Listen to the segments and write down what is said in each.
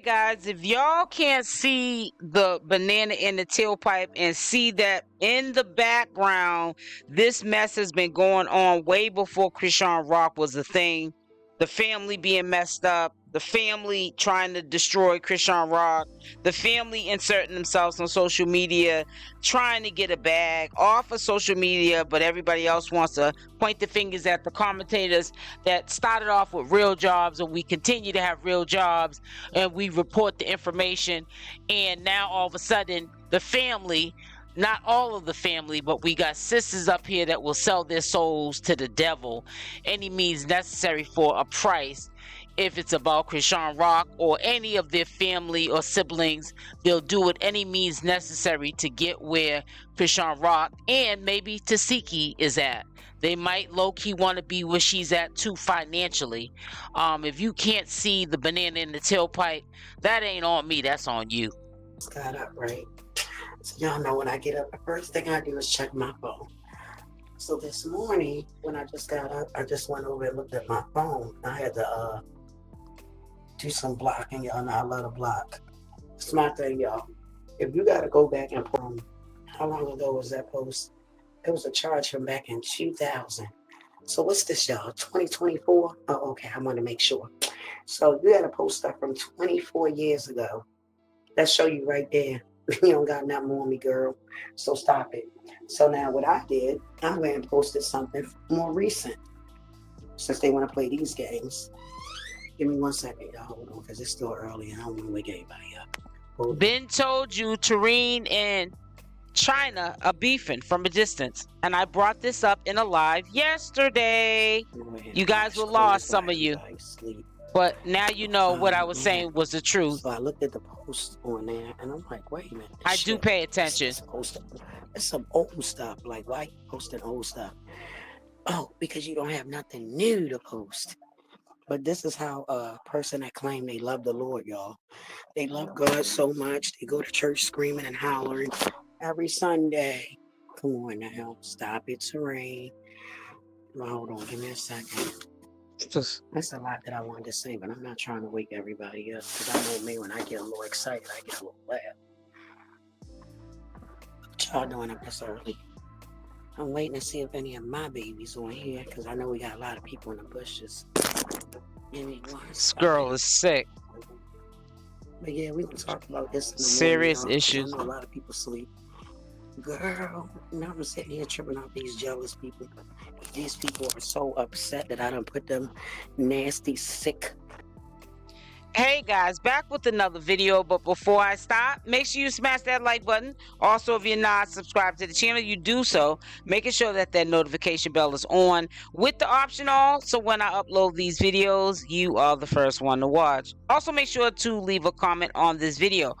guys, if y'all can't see the banana in the tailpipe and see that in the background, this mess has been going on way before Chriseanrock was a thing. The family being messed up, the family trying to destroy Chriseanrock, the family inserting themselves on social media, trying to get a bag off of social media, but everybody else wants to point the fingers at the commentators that started off with real jobs, and we continue to have real jobs, and we report the information, and now all of a sudden the family, not all of the family, but we got sisters up here that will sell their souls to the devil any means necessary for a price. If it's about Chriseanrock or any of their family or siblings, they'll do it any means necessary to get where Chriseanrock and maybe Chasity is at. They might low-key want to be where she's at too financially. If you can't see the banana in the tailpipe, that ain't on me, that's on you. Got up, right? So y'all know when I get up, the first thing I do is check my phone. So this morning, when I just got up, I just went over and looked at my phone. I had to do some blocking, y'all know I love to block. It's my thing, y'all. If you gotta go back and how long ago was that post? It was a charge from back in 2000. So what's this, y'all? 2024? Oh, okay, I want to make sure. So you had to post stuff from 24 years ago. That show you right there. You don't got nothing on me, girl. So stop it. So now what I did, I went and posted something more recent. Since they want to play these games. Give me 1 second, y'all. Hold on, because it's still early and I don't want to wake anybody up. Ben told you Terian and China are beefing from a distance. And I brought this up in a live yesterday. You guys were lost, some of you. But now you know what I was saying was the truth. So I looked at the post on there and I'm like, wait a minute. I do pay attention. It's some old stuff. Like, why you posting old stuff? Oh, because you don't have nothing new to post. But this is how a person that claim they love the Lord, y'all. They love God so much. They go to church screaming and hollering every Sunday. Come on now. Stop it, Terian. Hold on. Give me a second. That's a lot that I wanted to say, but I'm not trying to wake everybody up because I know me, when I get a little excited, I get a little loud. What y'all doing up this early? I'm waiting to see if any of my babies on here because I know we got a lot of people in the bushes. This girl is sick. But yeah, we can talk about this in the serious morning, issues. I know a lot of people sleep. Girl, now I'm sitting here tripping out these jealous people. These people are so upset that I done put them nasty, sick. Hey guys, back with another video, but before I stop, make sure you smash that like button. Also, if you're not subscribed to the channel, you do so, making sure that that notification bell is on with the option all, so when I upload these videos, you are the first one to watch. Also, make sure to leave a comment on this video.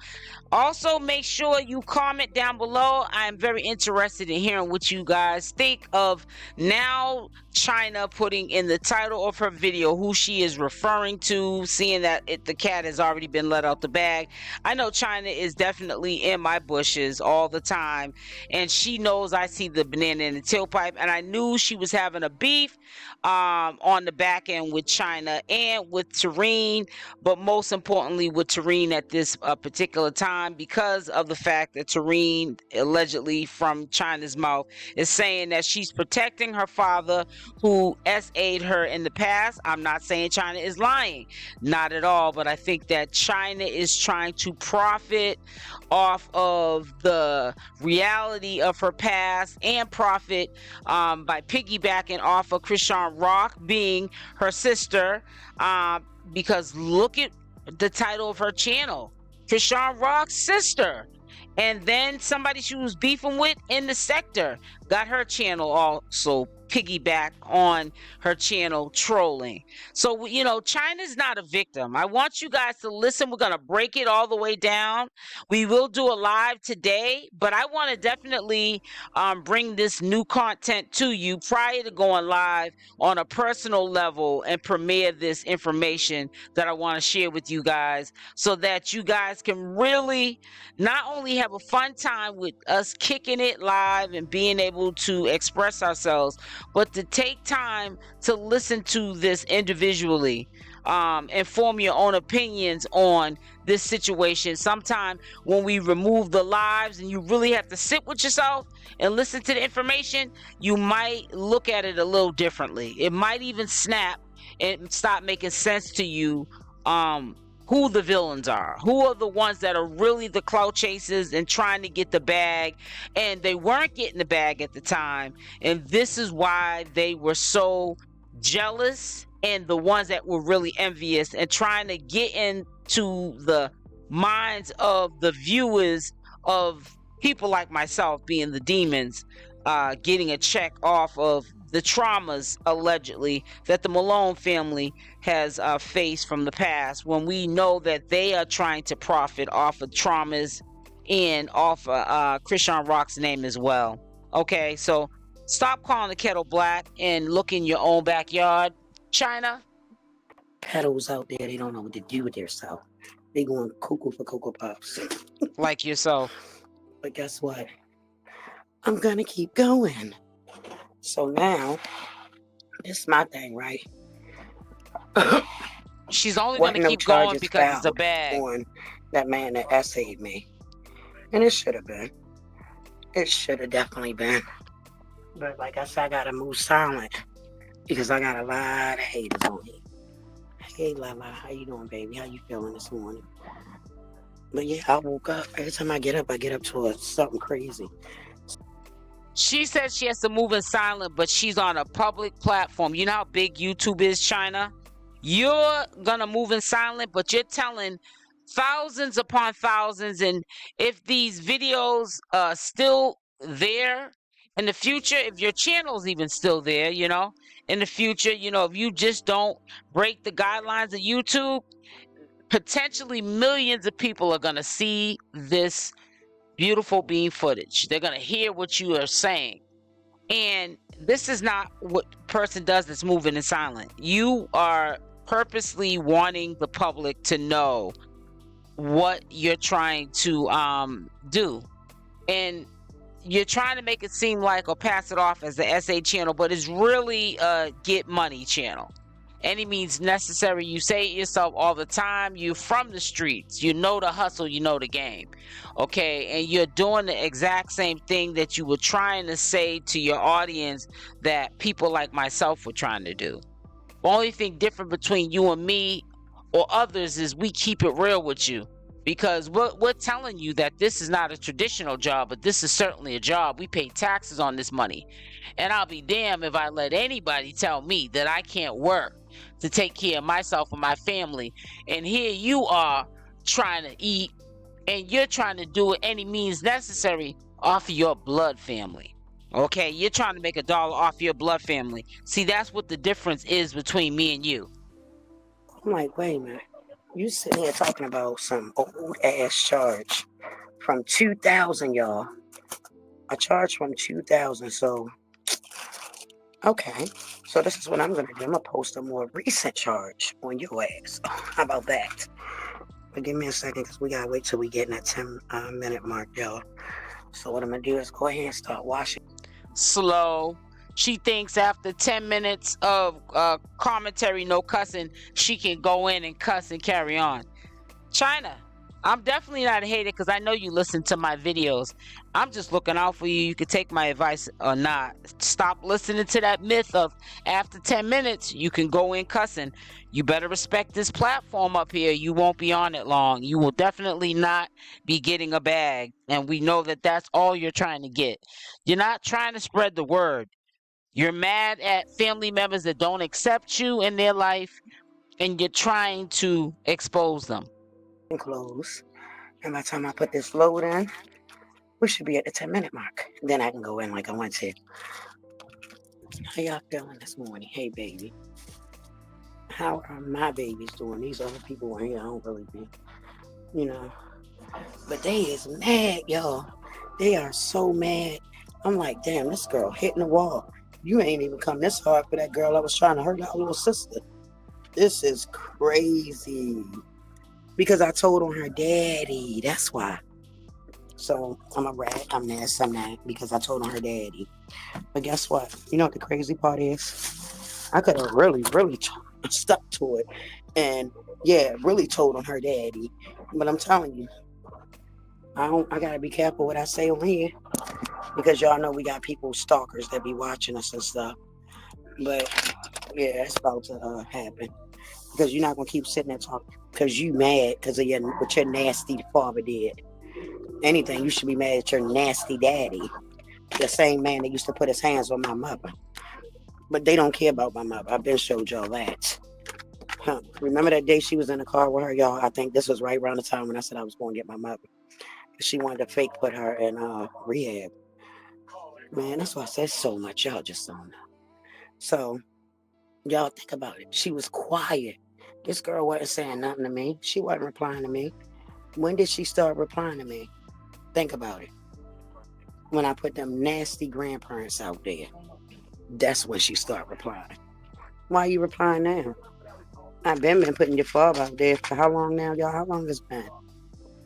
Also, make sure you comment down below. I am very interested in hearing what you guys think of now China putting in the title of her video who she is referring to, seeing that the cat has already been let out the bag. I know China is definitely in my bushes all the time, and she knows I see the banana in the tailpipe, and I knew she was having a beef on the back end with China and with Terian, but most importantly with Terian at this particular time, because of the fact that Terian, allegedly from China's mouth, is saying that she's protecting her father who SA'd her in the past. I'm not saying China is lying, not at all, but I think that China is trying to profit off of the reality of her past and profit by piggybacking off of Chriseanrock being her sister, because look at the title of her channel, Chriseanrock's sister. And then somebody she was beefing with in the sector got her channel also piggyback on her channel trolling. So, you know, China's not a victim. I want you guys to listen. We're going to break it all the way down. We will do a live today, but I want to definitely bring this new content to you prior to going live on a personal level and premiere this information that I want to share with you guys, so that you guys can really not only have a fun time with us kicking it live and being able to express ourselves, but to take time to listen to this individually. and form your own opinions on this situation. Sometimes when we remove the lives and you really have to sit with yourself and listen to the information, you might look at it a little differently. It might even snap and stop making sense to you, who the villains are, who are the ones that are really the clout chasers and trying to get the bag, and they weren't getting the bag at the time, and this is why they were so jealous, and the ones that were really envious and trying to get into the minds of the viewers of people like myself, being the demons, getting a check off of the traumas allegedly that the Malone family has faced from the past, when we know that they are trying to profit off of traumas and off of Chriseanrock's name as well. Okay, so stop calling the kettle black and look in your own backyard, China. Pedals out there, they don't know what to do with themselves. They going cuckoo for Cocoa Pops. Like yourself. But guess what? I'm gonna keep going. So now, this is my thing, right? She's only going to keep going because it's a bag. On that man that essayed me. And it should have been. It should have definitely been. But like I said, I got to move silent. Because I got a lot of haters on me. Hey, Lala, how you doing, baby? How you feeling this morning? But yeah, I woke up. Every time I get up to something crazy. She says she has to move in silent, but she's on a public platform. You know how big YouTube is, China? You're gonna move in silent, but you're telling thousands upon thousands. And if these videos are still there in the future, if your channel's even still there, you know, in the future, you know, if you just don't break the guidelines of YouTube, potentially millions of people are gonna see this beautiful beam footage. They're going to hear what you are saying. And this is not what person does that's moving in silent. You are purposely wanting the public to know what you're trying to do. And you're trying to make it seem like, or pass it off as the SA channel, but it's really a get money channel. Any means necessary. You say it yourself all the time. You're from the streets. You know the hustle. You know the game. Okay? And you're doing the exact same thing that you were trying to say to your audience that people like myself were trying to do. The only thing different between you and me or others is we keep it real with you. Because we're telling you that this is not a traditional job, but this is certainly a job. We pay taxes on this money. And I'll be damned if I let anybody tell me that I can't work to take care of myself and my family. And here you are trying to eat, and you're trying to do it any means necessary off of your blood family. Okay? You're trying to make $1 off your blood family. See, that's what the difference is between me and you. I'm like, wait a minute. You sitting here talking about some old ass charge from 2000, y'all. A charge from 2000. So, okay. So this is what I'm gonna do. I'm gonna post a more recent charge on your ass. How about that? But give me a second, because we gotta wait till we get in that 10-minute mark, y'all. So what I'm gonna do is go ahead and start washing. Slow. She thinks after 10 minutes of commentary, no cussing, she can go in and cuss and carry on. China, I'm definitely not a hater because I know you listen to my videos. I'm just looking out for you. You can take my advice or not. Stop listening to that myth of after 10 minutes, you can go in cussing. You better respect this platform up here. You won't be on it long. You will definitely not be getting a bag. And we know that that's all you're trying to get. You're not trying to spread the word. You're mad at family members that don't accept you in their life, and you're trying to expose them. Close. And by the time I put this load in, we should be at the 10-minute mark. Then I can go in like I want to. How y'all feeling this morning? Hey, baby. How are my babies doing? These other people in here, I don't really be, you know. But they is mad, y'all. They are so mad. I'm like, damn, this girl hitting the wall. You ain't even come this hard for that girl I was trying to hurt, our little sister. This is crazy. Because I told on her daddy. That's why. So I'm a rat. I'm this. I'm that. Because I told on her daddy. But guess what? You know what the crazy part is? I could have really stuck to it And yeah, really told on her daddy. But I'm telling you, I gotta be careful what I say on here, because y'all know we got people, stalkers, that be watching us and stuff. But yeah, it's about to happen, because you're not gonna keep sitting there talking because you mad because of what your nasty father did. Anything, you should be mad at your nasty daddy, the same man that used to put his hands on my mother. But they don't care about my mother. I've been showed y'all that. Remember that day she was in the car with her, y'all? I think this was right around the time when I said I was going to get my mother. She wanted to fake put her in rehab. Man, that's why I said so much. Y'all just don't know. So, y'all think about it. She was quiet. This girl wasn't saying nothing to me. She wasn't replying to me. When did she start replying to me? Think about it. When I put them nasty grandparents out there, that's when she started replying. Why are you replying now? I've been putting your father out there for how long now, y'all? How long has it been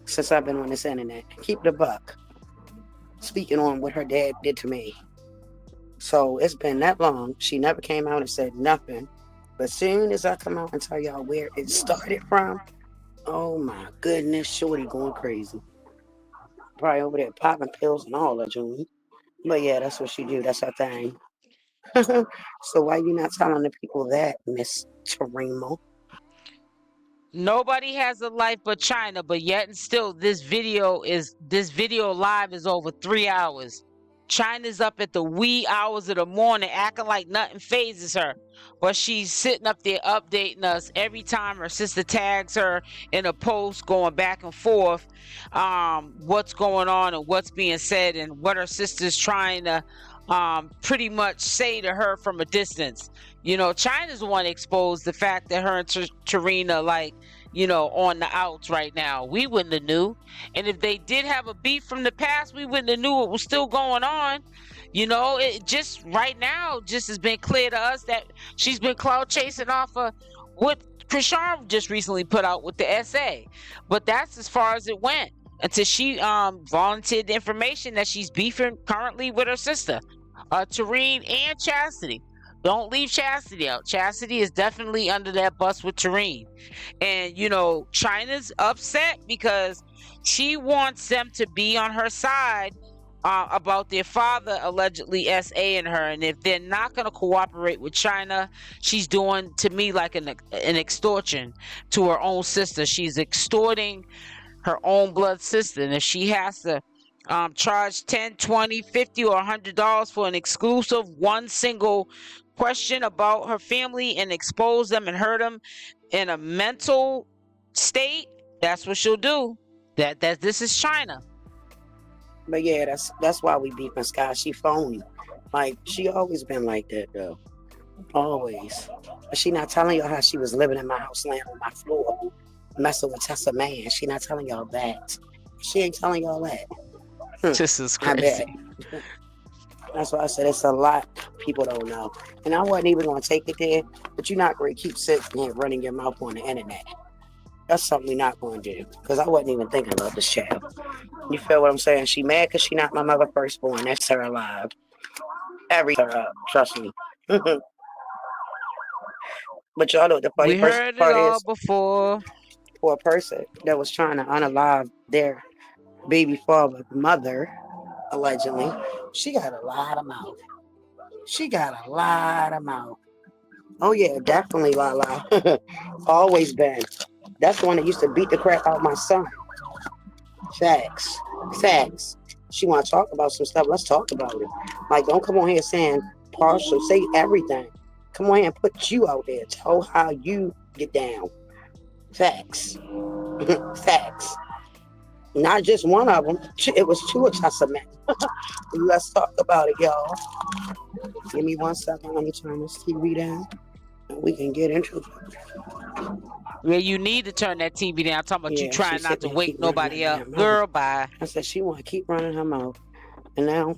since I've been on this internet? Keep the buck. Speaking on what her dad did to me. So it's been that long. She never came out and said nothing. But soon as I come out and tell y'all where it started from, oh my goodness, shorty going crazy. Probably over there popping pills and all that, June. But yeah, that's what she do. That's her thing. So why you not telling the people that, Miss Tarimo? Nobody has a life but China, but yet and still this video live is over 3 hours. China's up at the wee hours of the morning acting like nothing phases her, but she's sitting up there updating us every time her sister tags her in a post, going back and forth what's going on and what's being said and what her sister's trying to pretty much say to her from a distance. You know, China's the one exposed the fact that her and Tarina, like, you know, on the outs right now. We wouldn't have knew. And if they did have a beef from the past, we wouldn't have knew it was still going on. You know, it just right now just has been clear to us that she's been cloud chasing off of what Chrisean just recently put out with the essay. But that's as far as it went until she volunteered the information that she's beefing currently with her sister, Tareen and Chasity. Don't leave Chasity out. Chasity is definitely under that bus with Tareen. And, you know, China's upset because she wants them to be on her side about their father allegedly SAing her. And if they're not going to cooperate with China, she's doing, to me, like an extortion to her own sister. She's extorting her own blood sister. And if she has to charge 10, 20, 50, or $100 for an exclusive one single question about her family and expose them and hurt them in a mental state, that's what she'll do. That this is China. But yeah, that's why we beefing Sky. She phony. Like, she always been like that though. Always. But she not telling y'all how she was living in my house, laying on my floor, messing with Tessa Man. She not telling y'all that. She ain't telling y'all that. This is crazy. That's why I said it's a lot people don't know. And I wasn't even going to take it there, but you're not going to keep sitting here running your mouth on the internet. That's something we're not going to do, because I wasn't even thinking about this child. You feel what I'm saying? She mad because she not my mother firstborn. That's her alive. Everything her up. Trust me. But y'all know what the funny We heard it all before. For a person that was trying to unalive their baby father, mother, allegedly, she got a lot of mouth. She got a lot of mouth. Oh yeah, definitely Lala. Always been. That's the one that used to beat the crap out of my son. Facts. Facts. She want to talk about some stuff. Let's talk about it. Like, don't come on here saying partial. Say everything. Come on here and put you out there. Tell how you get down. Facts. Facts. Not just one of them. It was two of us. Let's talk about it, y'all. Give me 1 second. Let me turn this TV down. And we can get into it. Yeah, you need to turn that TV down. I'm talking about you trying not to wake nobody up. Girl, bye. I said she want to keep running her mouth. And now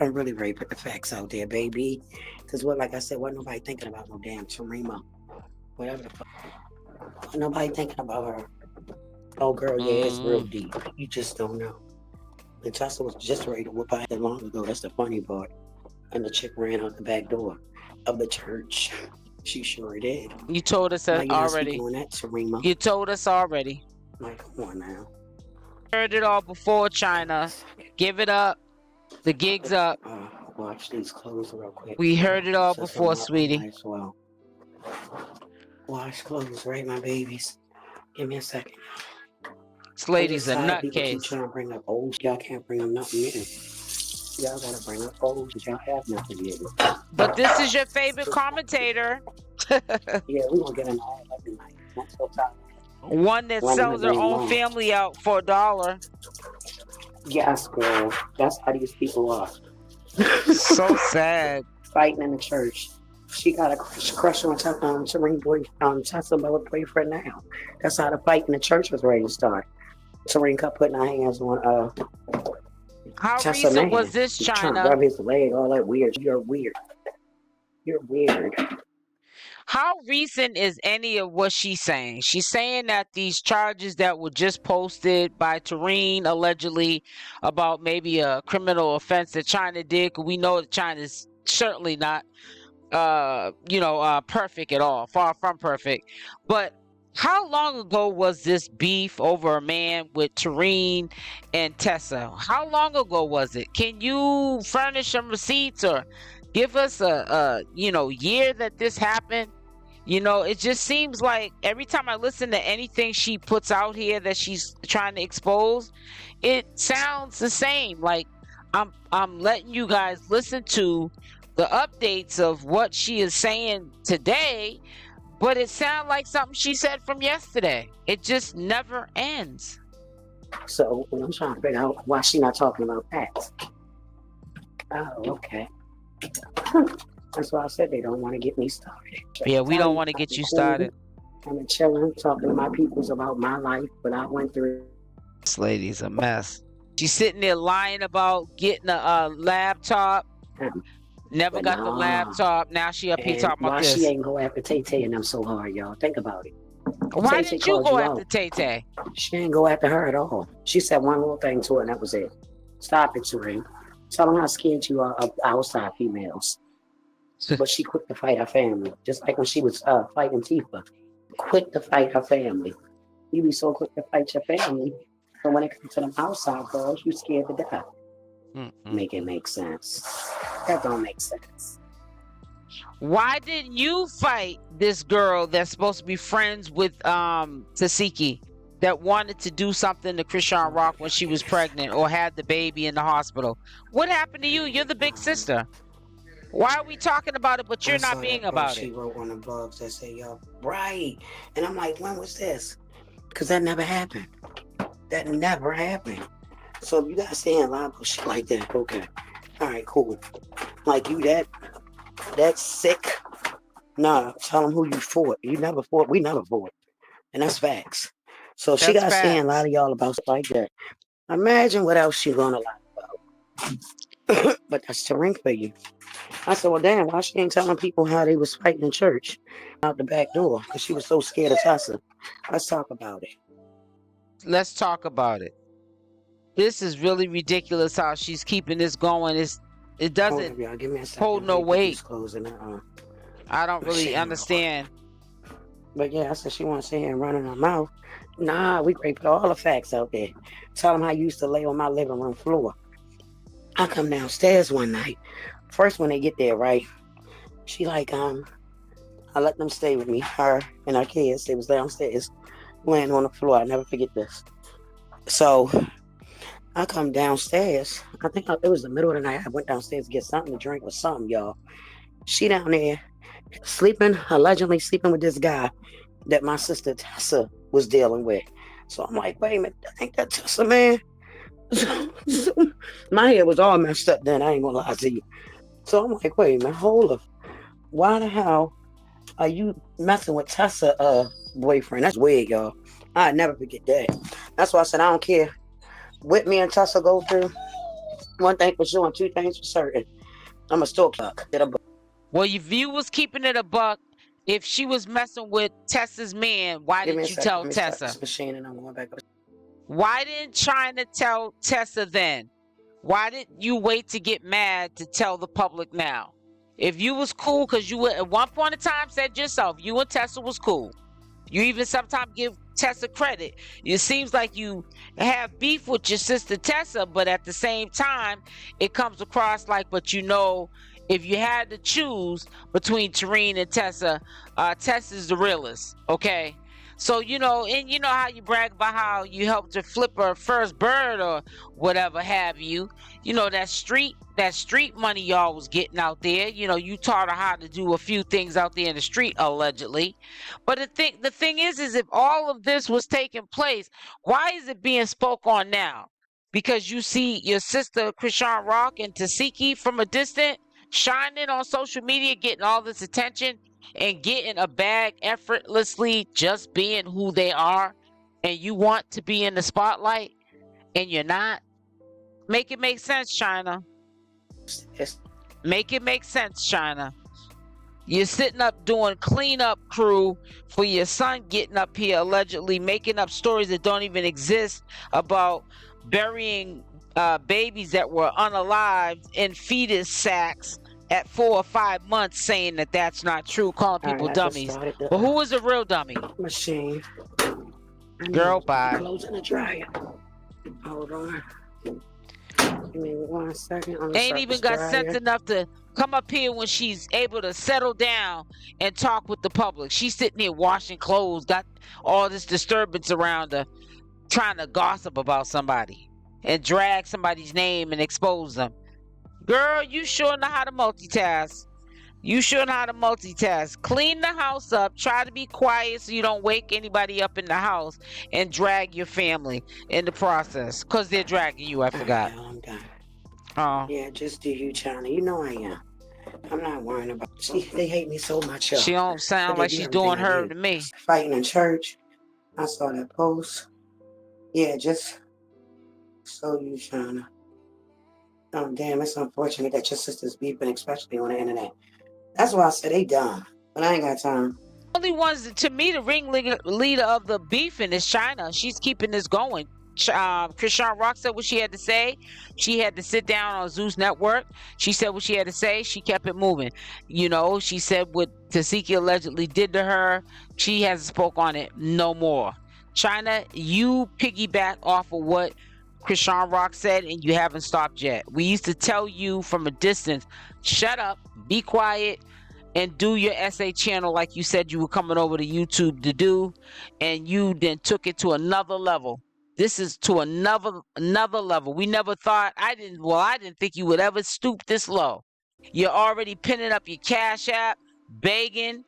I'm really ready to put the facts out there, baby. Because like I said, wasn't nobody thinking about no damn Tarima. Whatever the fuck. Wasn't nobody thinking about her. Oh, girl, yeah, it's real deep. You just don't know. And Tessa was just ready to whoop out that long ago. That's the funny part. And the chick ran out the back door of the church. She sure did. You told us Now you're not already. speaking on that, Serena. You told us already. Like, come on now. Heard it all before, China. Give it up. The gig's up. Watch these clothes real quick. We heard it all So before, some sweetie. might as well wash clothes, right, my babies? Give me a second. This lady's a People keep nutcase. trying to bring up old. Y'all can't bring up nothing new. Y'all gotta bring up old because y'all have nothing new. But this is your favorite commentator. Yeah, we're gonna get an all every night. I'm so tired. One that sells her own family out for $1. Yes, girl. That's how these people are. So sad. Fighting in the church. She got a crush on Serene Tessa boyfriend now. That's how the fight in the church was ready to start. Serene kept putting her hands on How Tessa recent man. was this, Trying to China? rub his leg, all that weird. You're weird. You're weird. How recent is any of what she's saying? She's saying that these charges that were just posted by Tareen allegedly about maybe a criminal offense that China did, because we know that China's certainly not perfect at all, far from perfect. But how long ago was this beef over a man with Tareen and Tessa? How long ago was it? Can you furnish some receipts or give us a year that this happened? It just seems like every time I listen to anything she puts out here that she's trying to expose, it sounds the same. Like I'm letting you guys listen to the updates of what she is saying today, but it sounds like something she said from yesterday. It just never ends. So I'm trying to figure out why she's not talking about that. Oh, okay. That's why I said they don't want to get me started. Yeah, we don't want to get you started. I'm chilling, talking to my peoples about my life, what I went through. This lady's a mess. She's sitting there lying about getting a laptop. Never got the laptop. Now she up here talking about this. Why she ain't go after Tay-Tay and them so hard, y'all? Think about it. Why didn't you go after Tay-Tay? She ain't go after her at all. She said one little thing to her and that was it. Stop it, Serene. Tell them how scared you are of outside females. But she quick to fight her family. Just like when she was fighting Tifa. Quick to fight her family. You be so quick to fight your family. But when it comes to them outside girls, you scared to death. Make it make sense. That don't make sense. Why didn't you fight this girl that's supposed to be friends with Tasiki that wanted to do something to Chriseanrock when she was pregnant or had the baby in the hospital? What happened to you? You're the big sister. Why are we talking about it, but you're not being about it? She wrote on the blogs that say, "Yo, right," and I'm like, "When was this?" Because that never happened. That never happened. So if you guys saying lie about shit like that, okay, all right, cool. Like you that sick. Nah, tell them who you fought. You never fought. We never fought, and that's facts. So if she got saying a lot of y'all about stuff like that, imagine what else she gonna lie about. But that's Tarink for you. I said, well, damn, why she ain't telling people how they was fighting in church out the back door? Because she was so scared of Tessa. Let's talk about it. Let's talk about it. This is really ridiculous how she's keeping this going. It doesn't hold no weight. I don't really understand. But yeah, I said she wants to sit here and run in her mouth. Nah, we put all the facts out there. Tell them how you used to lay on my living room floor. I come downstairs one night. First, when they get there, right? She like, I let them stay with me, her and her kids. They was downstairs, laying on the floor. I never forget this. So I come downstairs. I think it was the middle of the night. I went downstairs to get something to drink or something, y'all. She down there sleeping, allegedly sleeping with this guy that my sister Tessa was dealing with. So I'm like, wait a minute, ain't that Tessa, man? So my head was all messed up then, I ain't gonna lie to you. So I'm like, wait a minute, hold up. Why the hell are you messing with Tessa boyfriend? That's weird, y'all. I never forget that. That's why I said I don't care what me and Tessa go through. One thing for sure and two things for certain. I'm a stalk fuck. Well, if you was keeping it a buck, if she was messing with Tessa's man, why didn't you tell Tessa? Why didn't China tell Tessa then? Why did you wait to get mad to tell the public now? If you was cool, because you were at one point in time said yourself, you and Tessa was cool. You even sometimes give Tessa credit. It seems like you have beef with your sister Tessa, but at the same time, it comes across like, but you know, if you had to choose between Tareen and Tessa, Tessa's the realest, okay? So, you know, and you know how you brag about how you helped her flip her first bird or whatever have you. You know, that street money y'all was getting out there. You know, you taught her how to do a few things out there in the street, allegedly. But the thing is if all of this was taking place, why is it being spoke on now? Because you see your sister Chriseanrock and 𝗪𝗪𝗪 from a distance shining on social media, getting all this attention and getting a bag effortlessly, just being who they are, and you want to be in the spotlight and you're not. Make it make sense, China. Make it make sense, China. You're sitting up doing cleanup crew for your son, getting up here allegedly making up stories that don't even exist about burying babies that were unalived in fetus sacks at 4 or 5 months, saying that that's not true, calling people dummies. But who is a real dummy? Machine. Girl, bye. Clothes in the dryer. Hold on. Give me 1 second. Ain't even got sense enough to come up here when she's able to settle down and talk with the public. She's sitting here washing clothes, got all this disturbance around her, trying to gossip about somebody and drag somebody's name and expose them. Girl, you sure know how to multitask. You sure know how to multitask. Clean the house up. Try to be quiet so you don't wake anybody up in the house and drag your family in the process. Because they're dragging you, I forgot. I'm done. Oh. Yeah, just do you, China. You know I am. I'm not worrying about it. They hate me so much. Yo. She don't sound like she's doing her to me. Fighting in church. I saw that post. Yeah, just so you, China. Oh, damn, it's unfortunate that your sister's beeping, especially on the internet. That's why I said they dumb, but I ain't got time. Only ones, to me, the ringleader of the beefing is China. She's keeping this going. Chriseanrock said what she had to say. She had to sit down on Zeus Network. She said what she had to say. She kept it moving. You know, she said what 𝗪𝗪𝗪𝗪 allegedly did to her. She hasn't spoke on it no more. China, you piggyback off of what Chriseanrock said, and you haven't stopped yet. We used to tell you from a distance, shut up, be quiet, and do your essay channel like you said you were coming over to YouTube to do, and you then took it to another level. This is to another level. We never thought, I didn't think you would ever stoop this low. You're already pinning up your CashApp, begging,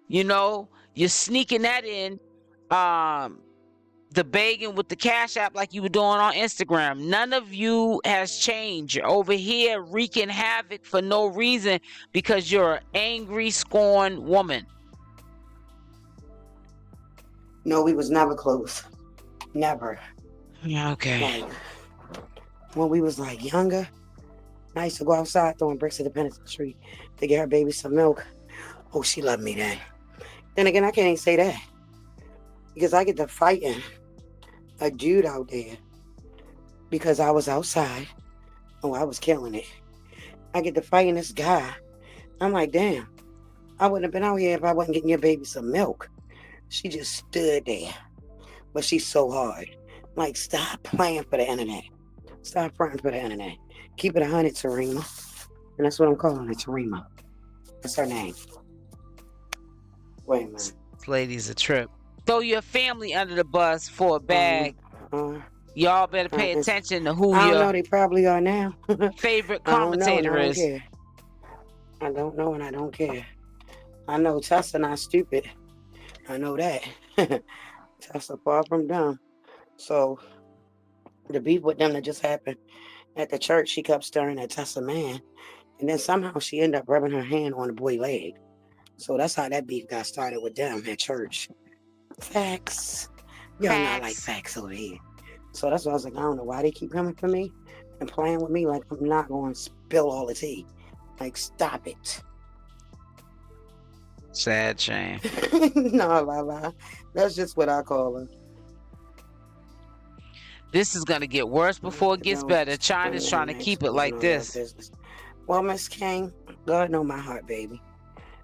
you know, you're sneaking that in, the begging with the CashApp like you were doing on Instagram. None of you has changed. You're over here wreaking havoc for no reason because you're an angry, scorned woman. No, we was never close. Never. Yeah, okay. Like, when we was like younger, I used to go outside throwing bricks at the Pennington Street to get her baby some milk. Oh, she loved me then. Then again, I can't even say that because I get to fighting a dude out there because I was outside. Oh, I was killing it. I get to fighting this guy. I'm like, damn, I wouldn't have been out here if I wasn't getting your baby some milk. She just stood there. But she's so hard. Like, stop playing for the internet. Stop playing for the internet. Keep it 100, 𝗪𝗪𝗪. And that's what I'm calling it, 𝗪𝗪𝗪. That's her name. Wait a minute. This lady's a trip. Throw your family under the bus for a bag. Y'all better pay attention to who I don't your know, they probably are now. favorite commentator is. I don't know and I don't care. I know Tessa not stupid. I know that. Tessa far from dumb. So the beef with them that just happened at the church, she kept staring at Tessa man. And then somehow she ended up rubbing her hand on the boy's leg. So that's how that beef got started with them at church. Facts. Y'all not like facts over here. So that's why I was like, I don't know why they keep coming for me and playing with me like I'm not going to spill all the tea. Like, stop it. Sad shame. No, la. That's just what I call her. This is going to get worse before it gets better. China's trying to keep it like this. Well, Miss King, God know my heart, baby.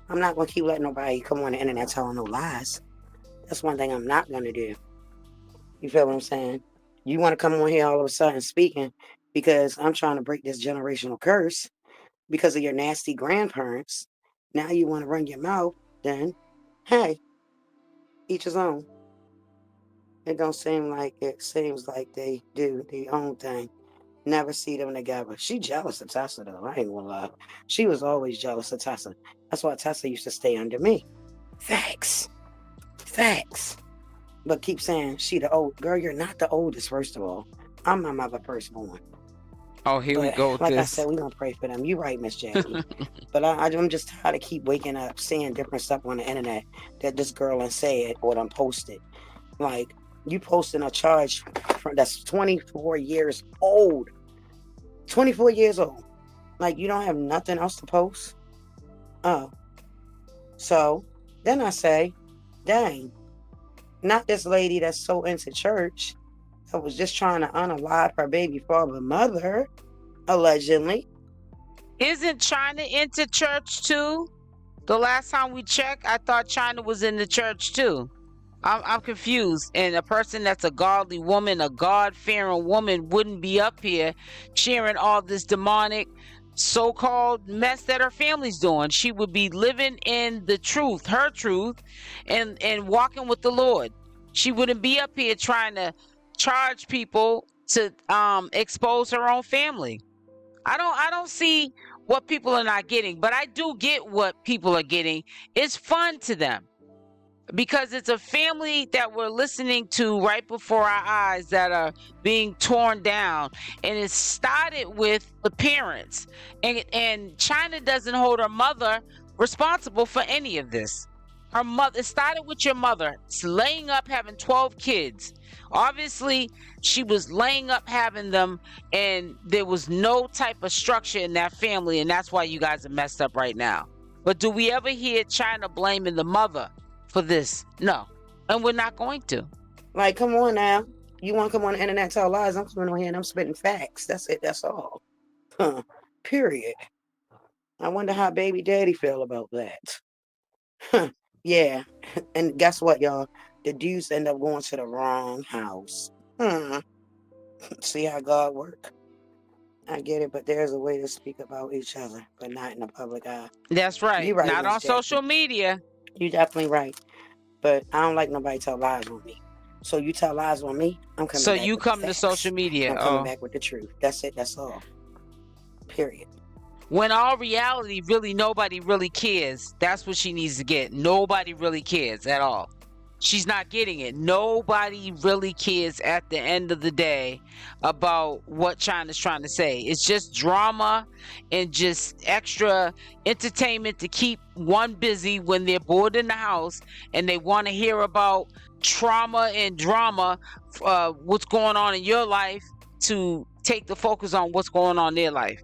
I'm not gonna keep letting nobody come on the internet telling no lies. That's one thing I'm not gonna do. You feel what I'm saying? You want to come on here all of a sudden speaking because I'm trying to break this generational curse because of your nasty grandparents. Now you want to run your mouth, then hey, each his own. It don't seem like it seems like they do their own thing. Never see them together. She jealous of Tessa though. I ain't gonna lie. She was always jealous of Tessa. That's why Tessa used to stay under me. Facts. Facts. But keep saying she the old girl. You're not the oldest, first of all. I'm my mother firstborn. Oh, here we But go with like I this. said, we gonna pray for them. You're right, Miss Jackie. But I'm just tired of keep waking up, seeing different stuff on the internet that this girl done said or done posted. Like you posting a charge that's 24 years old. 24 years old. Like you don't have nothing else to post. Oh, so then I say, dang, not this lady that's so into church. I was just trying to unalive her baby father mother, allegedly. Isn't China into church too? The last time we checked, I thought China was in the church too. I'm confused. And a person that's a godly woman, a God-fearing woman, wouldn't be up here cheering all this demonic so-called mess that her family's doing. She would be living in the truth, her truth, and walking with the Lord. She wouldn't be up here trying to charge people to expose her own family. I don't see what people are not getting, but I do get what people are getting. It's fun to them because it's a family that we're listening to right before our eyes that are being torn down, and it started with the parents, and China doesn't hold her mother responsible for any of this. Her mother, it started with your mother laying up having 12 kids. Obviously she was laying up having them, and there was no type of structure in that family, and that's why you guys are messed up right now. But do we ever hear China blaming the mother for this? No. And we're not going to. Like, come on now. You want to come on the internet and tell lies? I'm coming on here and I'm spitting facts. That's it. That's all. Huh. Period. I wonder how baby daddy feel about that. Yeah. And guess what, y'all? The dudes end up going to the wrong house. See how God work? I get it, but there's a way to speak about each other, but not in the public eye. That's right. You're right, Not Miss on Jackie. social media. You're definitely right. But I don't like nobody tell lies on me. So you tell lies on me, I'm coming So back you with come the to facts. social media. I'm coming back with the truth. That's it. That's all. Period. When all reality, really nobody really cares. That's what she needs to get. Nobody really cares at all. She's not getting it. Nobody really cares at the end of the day about what China's trying to say. It's just drama and just extra entertainment to keep one busy when they're bored in the house and they want to hear about trauma and drama, what's going on in your life, to take the focus on what's going on in their life.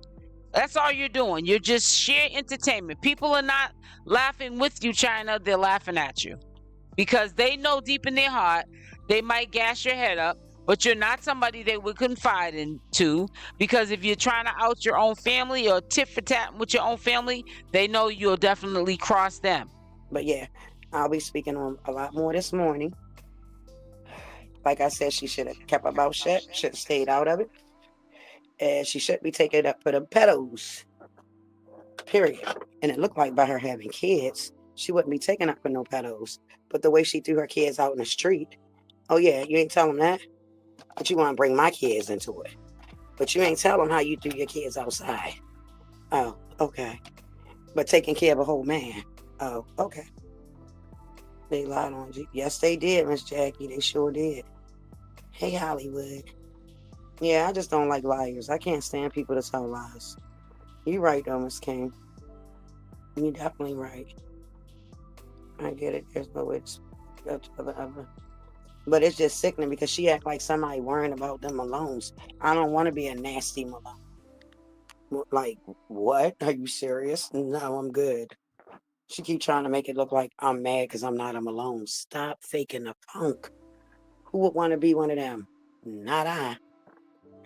That's all you're doing. You're just sheer entertainment. People are not laughing with you, China. They're laughing at you because they know deep in their heart they might gas your head up, but you're not somebody they would confide into, because if you're trying to out your own family or tit for tat with your own family, they know you'll definitely cross them. But yeah, I'll be speaking on a lot more this morning. Like I said, she should have kept her mouth shut, should have stayed out of it. And she should be taking up for the pedos. Period. And it looked like by her having kids, she wouldn't be taking up for no pedos. But the way she threw her kids out in the street, oh yeah, you ain't tell them that? But you want to bring my kids into it. But you ain't tell them how you threw your kids outside. Oh, okay. But taking care of a whole man. Oh, okay. They lied on you. Yes, they did, Miss Jackie. They sure did. Hey, Hollywood. Yeah, I just don't like liars. I can't stand people that tell lies. You right, though, Miss King. You definitely right. I get it. There's no way to ever. But it's just sickening because she act like somebody worrying about them Malones. I don't want to be a nasty Malone. Like, what? Are you serious? No, I'm good. She keep trying to make it look like I'm mad because I'm not a Malone. Stop faking the punk. Who would want to be one of them? Not I.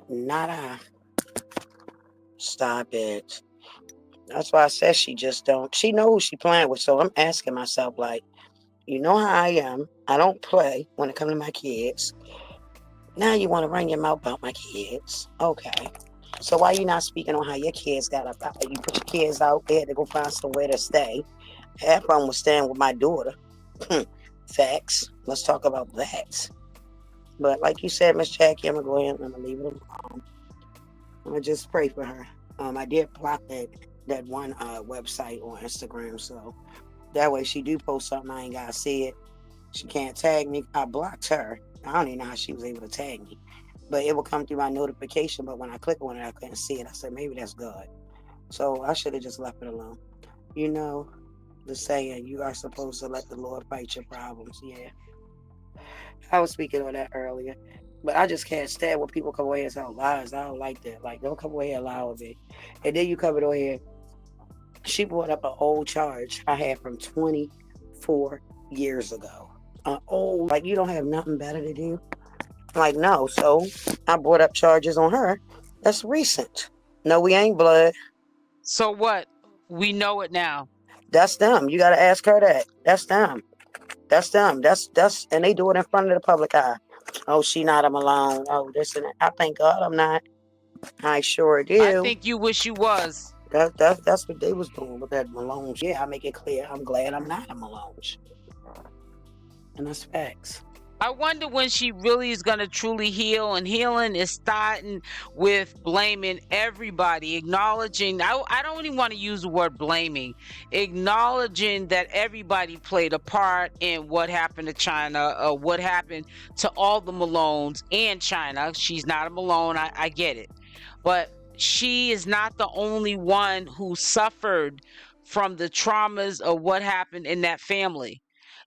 Not I. Stop it. That's why I said she just don't. She know who she playing with. So I'm asking myself, like, you know how I am. I don't play when it comes to my kids. Now you want to run your mouth about my kids. Okay. So why you not speaking on how your kids got up? You put your kids out there to go find somewhere to stay. Half of them was staying with my daughter. Facts. Let's talk about that. But like you said, Miss Jackie, I'm going to go ahead and I'm going to leave it alone. I'm going to just pray for her. I did block that one website on Instagram. So that way she do post something, I ain't got to see it. She can't tag me. I blocked her. I don't even know how she was able to tag me. But it will come through my notification. But when I click on it, I couldn't see it. I said, maybe that's God. So I should have just left it alone. You know, the saying, you are supposed to let the Lord fight your problems. Yeah. I was speaking on that earlier. But I just can't stand when people come away and tell lies. I don't like that. Like, don't come away and lie with me. And then you come in here. She brought up an old charge I had from 24 years ago. Old, like, you don't have nothing better to do? Like, no. So I brought up charges on her. That's recent. No, we ain't blood. So what? We know it now. That's them. You got to ask her that. That's them. That's them. That's, and they do it in front of the public eye. Oh, she not a Malone. Oh, this and that. I thank God I'm not. I sure do. I think you wish you was. That's what they was doing with that Malone. Yeah, I make it clear. I'm glad I'm not a Malone. And that's facts. I wonder when she really is going to truly heal, and healing is starting with blaming everybody, acknowledging, I don't even want to use the word blaming, acknowledging that everybody played a part in what happened to China, what happened to all the Malones and China. She's not a Malone, I get it. But she is not the only one who suffered from the traumas of what happened in that family.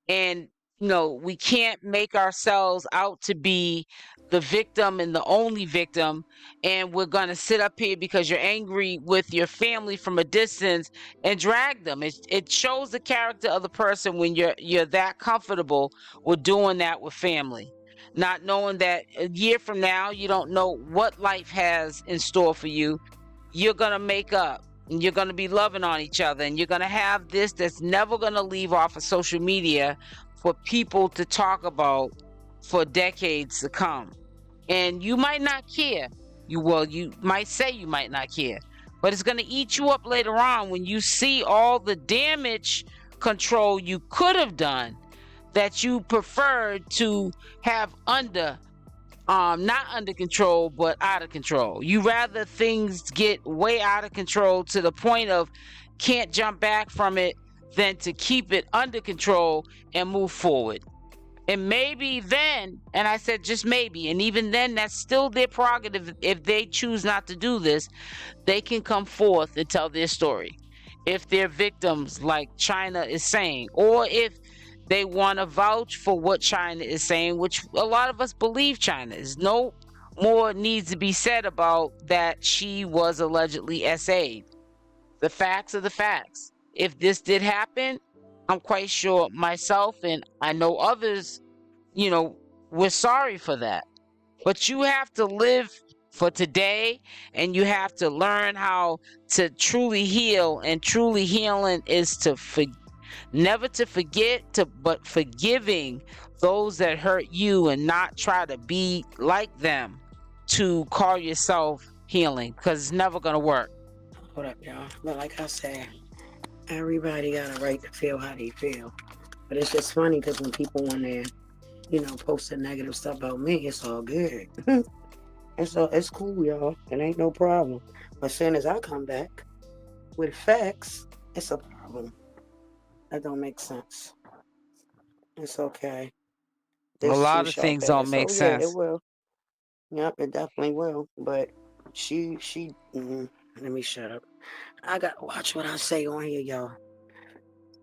And we can't make ourselves out to be the victim and the only victim, and we're going to sit up here because you're angry with your family from a distance and drag them. It shows the character of the person when you're that comfortable with doing that with family, not knowing that a year from now you don't know what life has in store for you. You're going to make up. And you're going to be loving on each other, and you're going to have this that's never going to leave off of social media for people to talk about for decades to come. And you might not care. You might say you might not care, but it's going to eat you up later on when you see all the damage control you could have done that you preferred to have not under control, but out of control. You rather things get way out of control to the point of can't jump back from it than to keep it under control and move forward. And maybe then, and I said just maybe, and even then that's still their prerogative. If they choose not to do this, they can come forth and tell their story. If they're victims like China is saying, or if they want to vouch for what China is saying, which a lot of us believe China is. No more needs to be said about that she was allegedly SA'd. The facts are the facts. If this did happen, I'm quite sure myself and I know others, we're sorry for that. But you have to live for today, and you have to learn how to truly heal, and truly healing is to never to forget, but forgiving those that hurt you and not try to be like them to call yourself healing, because it's never going to work. Hold up, y'all. But like I said, everybody got a right to feel how they feel. But it's just funny because when people want to, posting negative stuff about me, it's all good. It's cool, y'all. It ain't no problem. But as soon as I come back with facts, it's a problem. That don't make sense. It's okay. A lot of things don't make sense. Yeah, it will. Yep, it definitely will. But let me shut up. I got to watch what I say on here, y'all.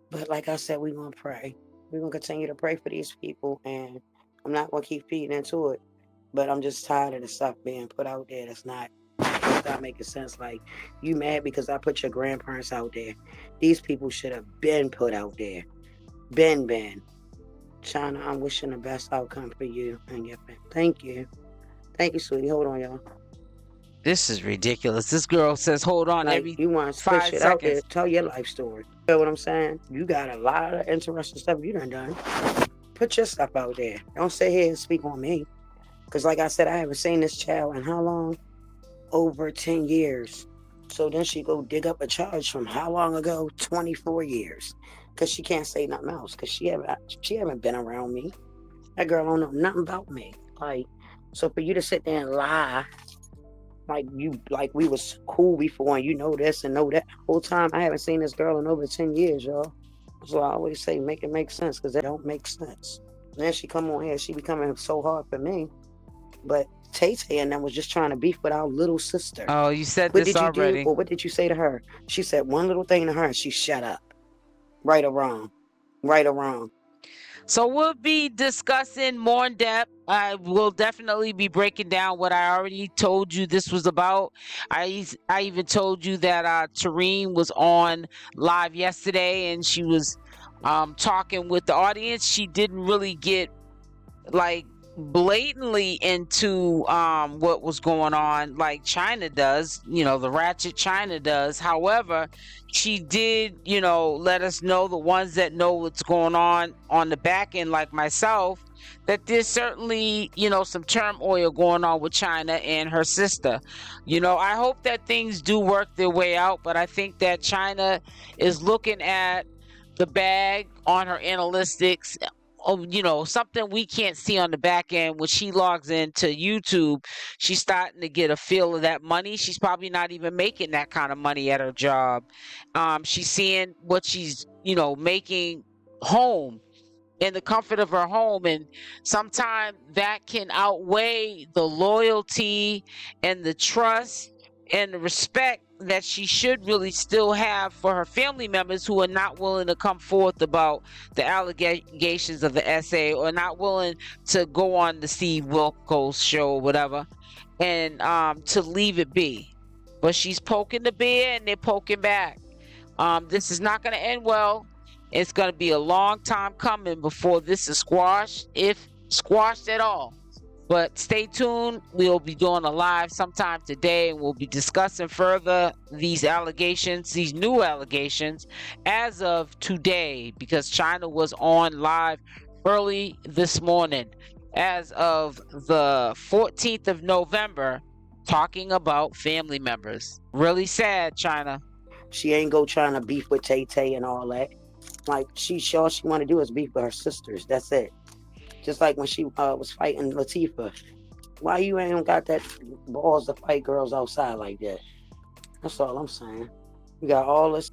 But like I said, we're going to pray. We're going to continue to pray for these people. And I'm not going to keep feeding into it. But I'm just tired of the stuff being put out there that's not making sense. Like, you mad because I put your grandparents out there. These people should have been put out there. Been. China, I'm wishing the best outcome for you and your family. Thank you. Thank you, sweetie. Hold on, y'all. This is ridiculous. This girl says, hold on, Like, every you want to spit 5 shit out there, seconds. tell your life story. You know what I'm saying? You got a lot of interesting stuff you done. Put your stuff out there. Don't sit here and speak on me. Because like I said, I haven't seen this child in how long? Over 10 years. So then she go dig up a charge from how long ago? 24 years. Because she can't say nothing else. Because she haven't been around me. That girl don't know nothing about me. Like, so for you to sit there and lie, like we was cool before and you know this and know that, whole time I haven't seen this girl in over 10 years, y'all. So I always say make it make sense, because that don't make sense. And then she come on here, she becoming so hard for me. But Tay and them was just trying to beef with our little sister. Oh, you said What this did you already. do, or what did you say to her? She said one little thing to her and she shut up. Right or wrong? Right or wrong? So we'll be discussing more in depth. I will definitely be breaking down what I already told you this was about. I even told you that 𝗪𝗛𝗫 was on live yesterday and she was talking with the audience. She didn't really get like blatantly into what was going on like China does, the ratchet China does. However, she did, let us know, the ones that know what's going on the back end like myself, that there's certainly, some turmoil going on with China and her sister. I hope that things do work their way out, but I think that China is looking at the bag on her analytics. Something we can't see on the back end. When she logs into YouTube, she's starting to get a feel of that money. She's probably not even making that kind of money at her job. She's seeing what she's, making home, in the comfort of her home, and sometimes that can outweigh the loyalty and the trust and the respect that she should really still have for her family members, who are not willing to come forth about the allegations of the essay, or not willing to go on the Steve Wilkos show or whatever, and to leave it be. But she's poking the bear and they're poking back. This is not going to end well. It's going to be a long time coming before this is squashed, if squashed at all. But stay tuned. We'll be doing a live sometime today, and we'll be discussing further these allegations, these new allegations, as of today, because China was on live early this morning, as of the 14th of November, talking about family members. Really sad, China. She ain't go trying to beef with Tay and all that. Like, all she want to do is beef with her sisters. That's it. Just like when she was fighting Latifah. Why you ain't got that balls to fight girls outside like that? That's all I'm saying. You got all this